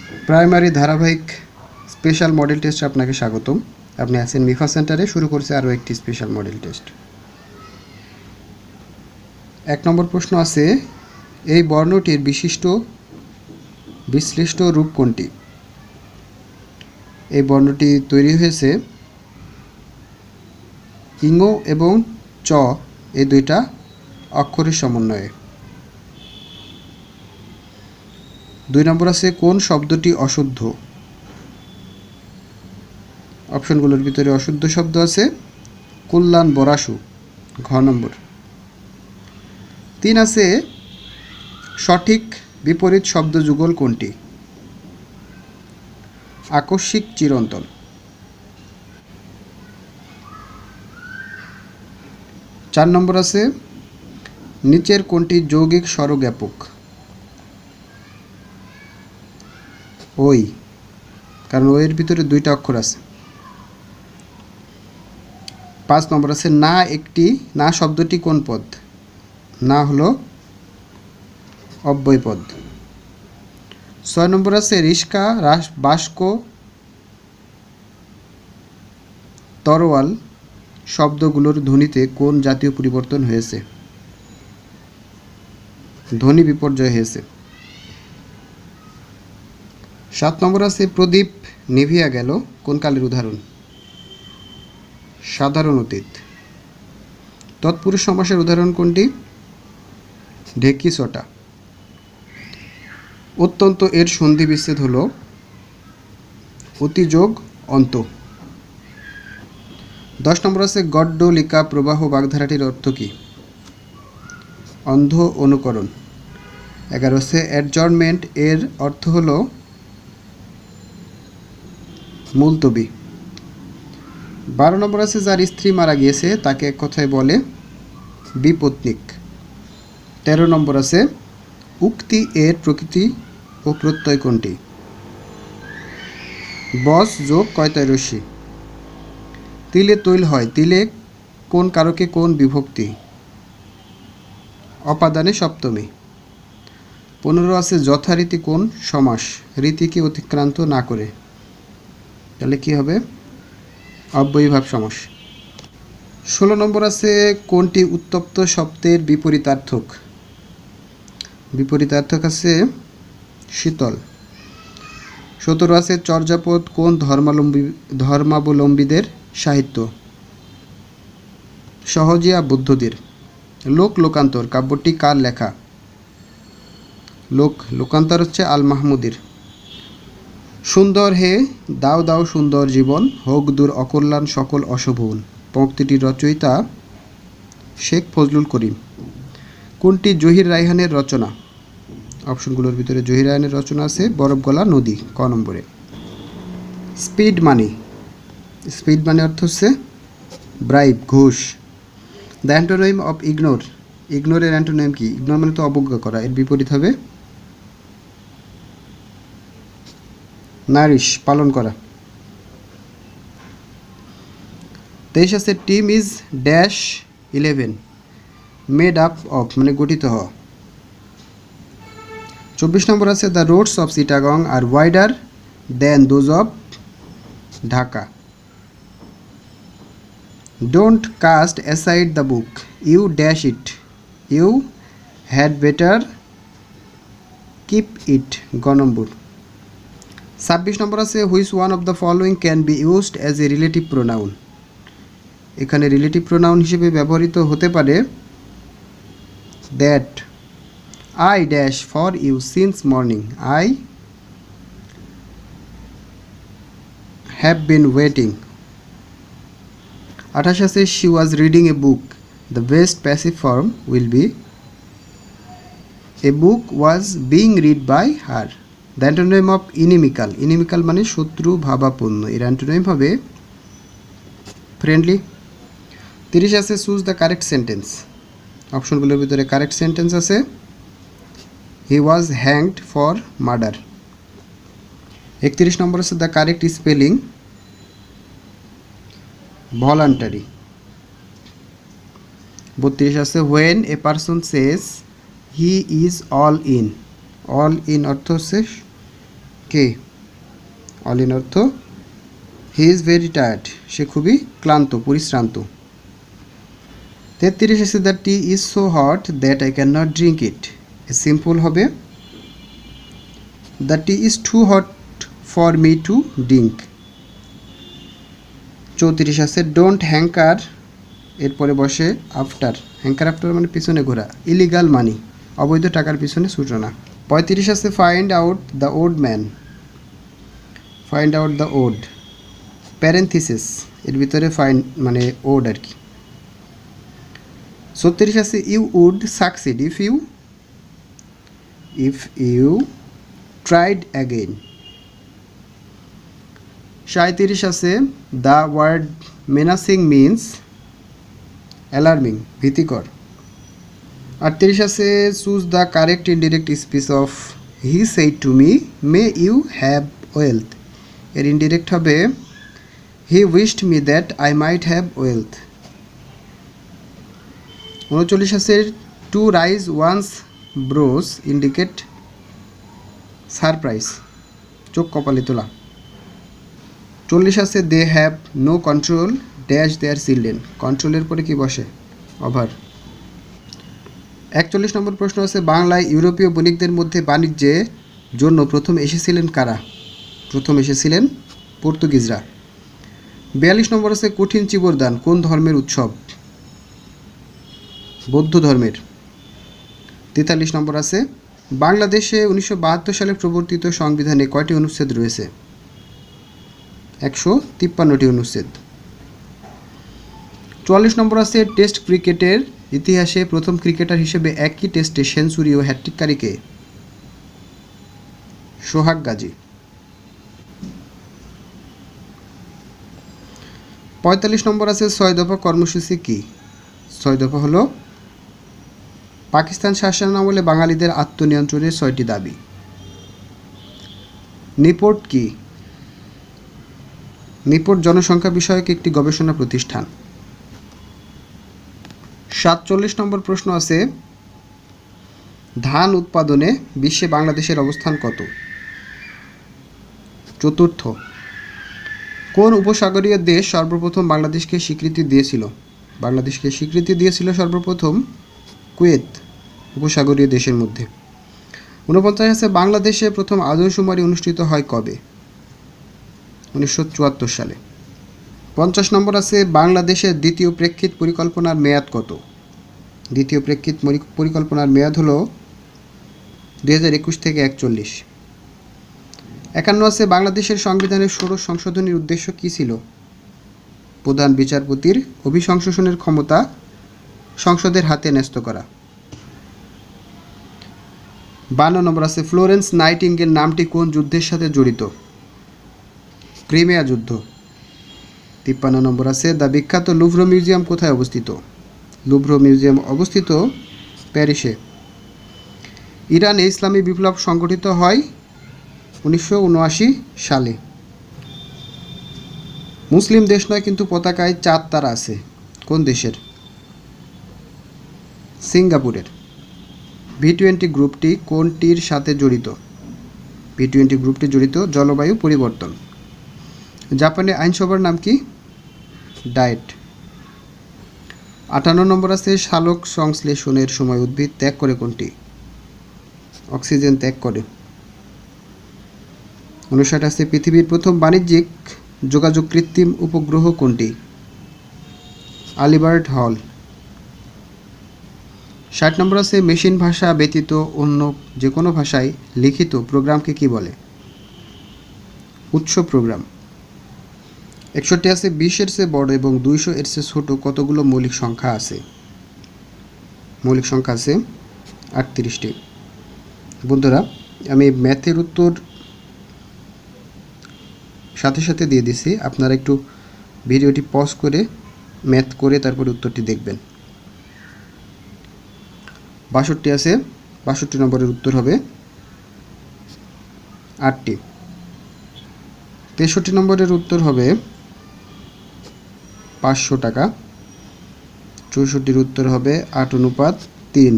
Primary ধারাবাহিক special model টেস্টে আপনাকে স্বাগতম। আপনি আছেন মিফা সেন্টারে। শুরু করছে আরও একটি স্পেশাল মডেল টেস্ট। 1 নম্বর প্রশ্ন আছে, এই বর্ণটির বিশ্লিষ্ট রূপ কোনটি? এই বর্ণটি তৈরি হয়েছে ইঙ এবং চ এই দুইটা অক্ষরের সমন্বয়ে। 2 নম্বর আছে, কোন শব্দটি অশুদ্ধ? অপশনগুলোর ভিতরে অশুদ্ধ শব্দ আছে কল্যাণ বরাসু, ঘ নম্বর। 3 আছে, সঠিক বিপরীত শব্দ যুগল কোনটি? আকস্মিক চিরন্তন। 4 নম্বর আছে, নিচের কোনটি যৌগিক স্বরজ্ঞাপক? ওই, কারণ ওইয়ের ভিতরে দুইটা অক্ষর আছে। 5 নম্বর আছে, না শব্দটি কোন পদ? না হলো অব্যয় পদ। 6 নম্বর আছে, রিস্কা, বাস্ক, তরোয়াল শব্দগুলোর ধ্বনিতে কোন জাতীয় পরিবর্তন হয়েছে? ধ্বনি বিপর্যয় হয়েছে। 7 নম্বর আছে, প্রদীপ নিভিয়া গেল কোন কালের উদাহরণ? সাধারণ অতীত। তৎপুরুষ সমাসের উদাহরণ কোনটি? ঢেকি ছটা। অত্যন্ত এর সন্ধি বিচ্ছেদ হল অতিযোগ অন্ত। 10 নম্বর আছে, গড্ডলিকা প্রবাহ বাগধারাটির অর্থ কী? অন্ধ অনুকরণ। 11 আছে, অ্যাডজর্নমেন্ট এর অর্থ হল মুলতবি। 12 নম্বর আছে, যার স্ত্রী মারা গিয়েছে তাকে এক কথায় বলে বিপত্নিক। 13 নম্বর আছে, উক্তি এর প্রকৃতি ও প্রত্যয় কোনটি? বস যোগ কয়তায় রশ্মি। তিলে তৈল হয়, তিলে কোন কারকে কোন বিভক্তি? অপাদানে সপ্তমী। 15 আছে, যথারীতি কোন সমাস রীতিকে অতিক্রান্ত না করে? তাহলে কি হবে? অব্যয়ীভাব সমাস। 16 নম্বর আছে, কোনটি উত্তপ্ত শব্দের বিপরীতার্থক? বিপরীতার্থক আছে শীতল। 17 আছে, চর্যাপদ কোন ধর্মাবলম্বীদের সাহিত্য? সহজিয়া বুদ্ধদের। লোকান্তর কাব্যটি কার লেখা? লোকান্তর হচ্ছে আল মাহমুদির। সুন্দর হে দাও দাও সুন্দর জীবন, হোক দূর অকল্যাণ সকল অশোভন পঙ্ক্তিটির রচয়িতা শেখ ফজলুল করিম। কোনটি জহির রায়হানের রচনা? অপশনগুলোর ভিতরে জহির রায়হানের রচনা আছে বরফ গলা নদী, ক নম্বরে। স্পিড মানি অর্থ হচ্ছে ব্রাইব, ঘুষ। দ্য অ্যান্টোনিম অফ ইগনোর, ইগনোরের অ্যান্টোনিম কি? ইগনোর মানে তো অবজ্ঞা করা, এর বিপরীত হবে নারিশ, পালন করা। 23 আছে, team is dash 11 made up of মানে গঠিত হওয়া। 24 নম্বর আছে, the roads of Chittagong are wider than those of Dhaka. Don't cast aside the book, you dash it, you had better keep it, গ নম্বর। 26 নম্বর আছে, which one of the following can be used as a relative pronoun? এখানে relative pronoun হিসেবে ব্যবহৃত হতে পারে that I dash for you since morning, I have been waiting. 28 আছে, she was reading a book, the best passive form will be a book was being read by her. The antonym of inimical মানে শত্রু ভাবাপন্ন, এর অ্যান্টোনিম হবে friendly. 30 আছে, choose the correct sentence. অপশনগুলোর ভিতরে কারেক্ট সেন্টেন্স আছে he was hanged for murder. 31 number আছে, দ্য কারেক্ট স্পেলিং ভলান্টারি। 32 আছে, when a person says he is all in, all in অর্থ হচ্ছে কে? অলিন অর্থ হি ইজ ভেরি টায়ার্ড, সে খুবই ক্লান্ত, পরিশ্রান্ত। 33 আছে the tea is so hot that I can not drink it. Simple হবে the tea is too hot for me to drink. 34 আছে ডোন্ট হ্যাঙ্কার, এরপরে বসে আফটার। হ্যাঙ্কার আফটার মানে পিছনে ঘোরা, ইলিগাল মানি, অবৈধ টাকার পিছনে সূচনা। 35 আছে find out the odd man. Find out the odd, parenthesis, এর ভিতরে ফাইন্ড মানে ওড আর কি। 36 আছে you would succeed if you tried again. 37 আছে the word menacing means alarming, ভীতিকর। 38 আছে choose the correct indirect speech of he said to me may you have wealth. এর ইনডিরেক্ট হবে he wished me that I might have wealth. 39 আছে to rise once bros indicate surprise, চোখ কপালে তোলা। 40 আছে they have no control dash their children. কন্ট্রোলের পরে কি বসে? ওভার। 41 নম্বর প্রশ্ন আছে বাংলায় ইউরোপীয় বণিকদের মধ্যে বাণিজ্যের জন্য প্রথম এসেছিলেন কারা? প্রথম এসেছিলেন পর্তুগিজরা। 42 নম্বর আছে কঠিন চিবরদান কোন ধর্মের উৎসব? বৌদ্ধ ধর্মের। 43 নম্বর আছে বাংলাদেশে 1972 সালে প্রবর্তিত সংবিধানে কয়টি অনুচ্ছেদ রয়েছে? 153টি অনুচ্ছেদ। 44 নম্বর আছে টেস্ট ক্রিকেটের ইতিহাসে প্রথম ক্রিকেটার হিসেবে একই টেস্টে সেঞ্চুরি ও হ্যাট্রিককারী কে? সোহাগ গাজী। 45 নম্বর আছে 6 দফা কর্মসূচি কি? 6 দফা হলো পাকিস্তান শাসনামলে বাঙালিদের আত্মনিয়ন্ত্রণের 6টি দাবি। নিপোর্ট কি? নিপোর্ট জনসংখ্যা বিষয়ক একটি গবেষণা প্রতিষ্ঠান। 47 নম্বর প্রশ্ন আছে ধান উৎপাদনে বিশ্বে বাংলাদেশের অবস্থান কত? চতুর্থ। কোন উপসাগরীয় দেশ সর্বপ্রথম বাংলাদেশকে স্বীকৃতি দিয়েছিল? বাংলাদেশকে স্বীকৃতি দিয়েছিল সর্বপ্রথম কুয়েত, উপসাগরীয় দেশের মধ্যে। 49 আছে বাংলাদেশে প্রথম আদমশুমারি অনুষ্ঠিত হয় কবে? 1974 সালে। 50 নম্বর আছে বাংলাদেশের দ্বিতীয় প্রেক্ষিত পরিকল্পনার মেয়াদ কত? দ্বিতীয় প্রেক্ষিত পরিকল্পনার মেয়াদ হলো 2021 থেকে 41। 51 আছে বাংলাদেশের সংবিধানের ষোড়শ সংশোধনীর উদ্দেশ্য কী ছিল? প্রধান বিচারপতির অভিশংসনের ক্ষমতা সংসদের হাতে ন্যস্ত করা। 52 নম্বর আছে ফ্লোরেন্স নাইটিঙ্গেল নামটি কোন যুদ্ধের সাথে জড়িত? ক্রিমিয়া যুদ্ধ। 53 নম্বর আছে দ্য বিখ্যাত লুভ্র মিউজিয়াম কোথায় অবস্থিত? লুভ্র মিউজিয়াম অবস্থিত প্যারিসে। ইরানে ইসলামী বিপ্লব সংগঠিত হয় 1979 সালে। মুসলিম দেশ নয় কিন্তু পতাকায় চাঁদ তারা আছে, কোন দেশের? সিঙ্গাপুরের। V20 গ্রুপটি কোনটির সাথে জড়িত? V20 গ্রুপটি জড়িত জলবায়ু পরিবর্তন। জাপানে আইনসভার নাম কি? ডায়েট। 58 নম্বর আছে সালোক সংশ্লেষণের সময় উদ্ভিদ ত্যাগ করে কোনটি? অক্সিজেন ত্যাগ করে। 59 আছে পৃথিবীর প্রথম বাণিজ্যিক যোগাযোগ কৃত্রিম উপগ্রহ কোনটি? আলিবার্ট হল। 60 নম্বর আছে মেশিন ভাষা ব্যতীত অন্য যে কোনো ভাষায় লিখিত প্রোগ্রামকে কি বলে? উৎস প্রোগ্রাম। 61 আছে 20 এর চেয়ে বড় এবং 200 এর চেয়ে ছোট কতগুলো মৌলিক সংখ্যা আছে? মৌলিক সংখ্যা আছে 38টি। বন্ধুরা আমি ম্যাথের উত্তর সাথে সাথে দিয়ে দিছি, আপনারা একটু ভিডিওটি পজ করে ম্যাথ করে তারপরে উত্তরটি দেখবেন। 62 আছে 62 নম্বরের উত্তর হবে 8টি। 63 নম্বরের উত্তর হবে 500 টাকা। 64-র উত্তর হবে 8:3।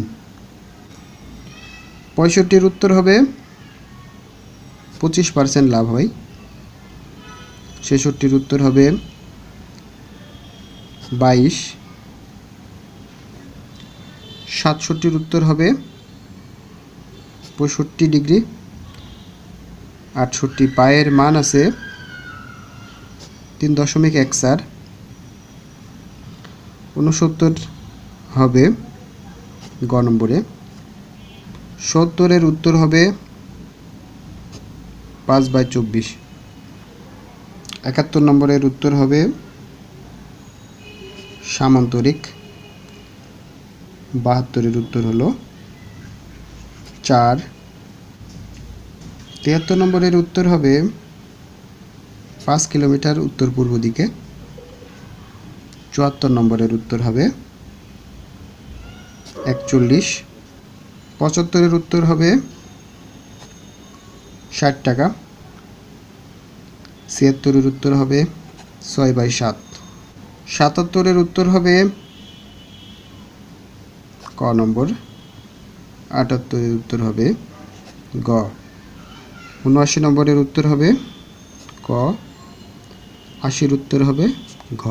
65-র উত্তর হবে 25% লাভ হয়। 66-র উত্তর হবে 22। 67-র উত্তর হবে 65 ডিগ্রি। 68 পায়ের মান আছে 3.14। 69 হবে গ নম্বরে। 70-এর উত্তর হবে 5/24। 71 নম্বরের উত্তর হবে সামান্তরিক। 72-এর উত্তর হলো 4। 73 নম্বরের উত্তর হবে 5 কিলোমিটার উত্তর পূর্ব দিকে। 74 নম্বরের উত্তর হবে 41। 75-এর উত্তর হবে 60 টাকা। 76-এর উত্তর হবে 6/7। 77-এর উত্তর হবে ক নম্বর। 78-এর উত্তর হবে গ। 79 নম্বরের উত্তর হবে ক। 80-র উত্তর হবে ঘ।